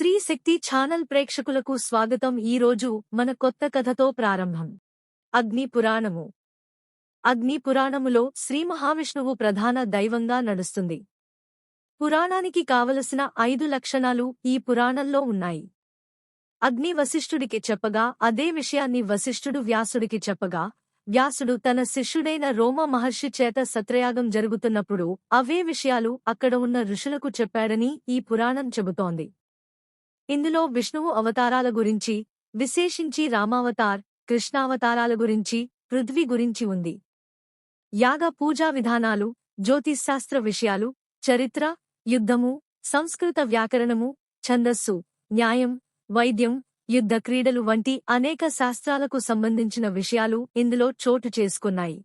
శ్రీ శక్తి channel ప్రేక్షకులకు స్వాగతం. ఈరోజు మన కొత్త కథతో ప్రారంభం. అగ్ని పురాణము. అగ్ని పురాణములో శ్రీ మహావిష్ణువు ప్రధాన దైవంగా నడుస్తుంది. పురాణానికి కావలసిన 5 లక్షణాలు ఈ పురాణంలో ఉన్నాయి. అగ్ని వశిష్ఠుడికి చెప్పగా అదే విషయాన్ని వశిష్ఠుడు వ్యాసుడికి చెప్పగా వ్యాసుడు తన శిష్యుడైన రోమ మహర్షి చేత సత్రయాగం జరుగుతున్నప్పుడు అవే విషయాలు అక్కడ ఉన్న ఋషులకు చెప్పాడని ఈ పురాణం చెబుతోంది. ఇందులో విష్ణువు అవతారాల గురించి, విశేషించి రామావతార్, కృష్ణావతారాల గురించి, పృథ్వీ గురించి ఉంది. యాగ పూజా విధానాలు, జ్యోతిశ్శాస్త్ర విషయాలు, చరిత్ర, యుద్ధము, సంస్కృత వ్యాకరణము, ఛందస్సు, న్యాయం, వైద్యం, యుద్ధ క్రీడలు వంటి అనేక శాస్త్రాలకు సంబంధించిన విషయాలు ఇందులో చోటు చేసుకున్నాయి.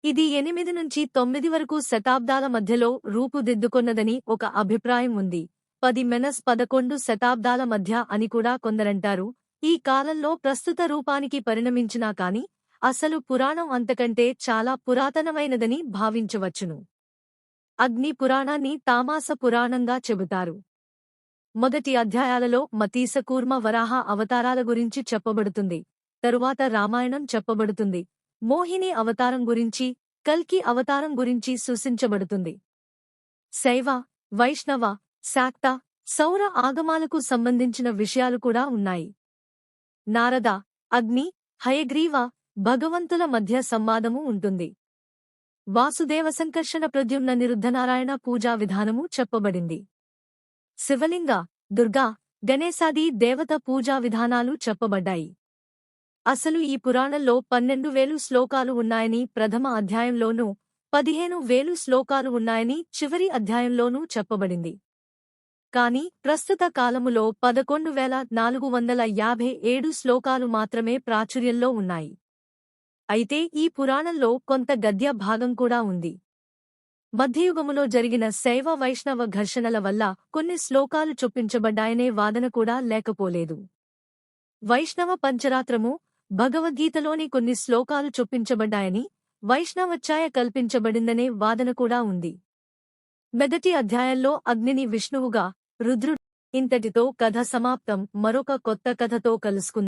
ఇది 8 నుంచి 9 వరకు శతాబ్దాల మధ్యలో రూపుదిద్దుకొన్నదని ఒక అభిప్రాయం ఉంది. 10–11 శతాబ్దాల మధ్య అని కూడా కొందరంటారు. ఈ కాలంలో ప్రస్తుత రూపానికి పరిణమించినా కాని అసలు పురాణం అంతకంటే చాలా పురాతనమైనదని భావించవచ్చును. అగ్ని పురాణాన్ని తామాస పురాణంగా చెబుతారు. మొదటి అధ్యాయాలలో మతీస కూర్మ వరాహ అవతారాల గురించి చెప్పబడుతుంది. తరువాత రామాయణం చెప్పబడుతుంది. మోహిని అవతారం గురించి, కల్కి అవతారం గురించి సూచించబడుతుంది. శైవ, వైష్ణవ, శాక్త, సౌర ఆగమాలకు సంబంధించిన విషయాలు కూడా ఉన్నాయి. నారద, అగ్ని, హయగ్రీవ, భగవంతుల మధ్య సంవాదము ఉంటుంది. వాసుదేవ సంకర్షణ ప్రద్యుమ్న నిరుద్ధనారాయణ పూజా విధానము చెప్పబడింది. శివలింగ, దుర్గా, గణేశాది దేవత పూజా విధానాలు చెప్పబడ్డాయి. అసలు ఈ పురాణంలో 12,000 శ్లోకాలు ఉన్నాయని ప్రథమ అధ్యాయంలోనూ, 15,000 శ్లోకాలు ఉన్నాయని చివరి అధ్యాయంలోనూ చెప్పబడింది. కాని ప్రస్తుత కాలములో 11,457 శ్లోకాలు మాత్రమే ప్రాచుర్యంలో ఉన్నాయి. అయితే ఈ పురాణంలో కొంత గద్య భాగం కూడా ఉంది. మధ్యయుగములో జరిగిన శైవ వైష్ణవ ఘర్షణల వల్ల కొన్ని శ్లోకాలు చొప్పించబడ్డాయనే వాదన కూడా లేకపోలేదు. వైష్ణవ పంచరాత్రము, భగవద్గీతలోని కొన్ని శ్లోకాలు చొప్పించబడ్డాయని, వైష్ణవఛాయ కల్పించబడిందనే వాదన కూడా ఉంది. మొదటి అధ్యాయంలో అగ్నిని విష్ణువుగా, రుద్రుడు. ఇంతటితో కథ సమాప్తం. మరొక కొత్త కథతో కలుసుకుందాం.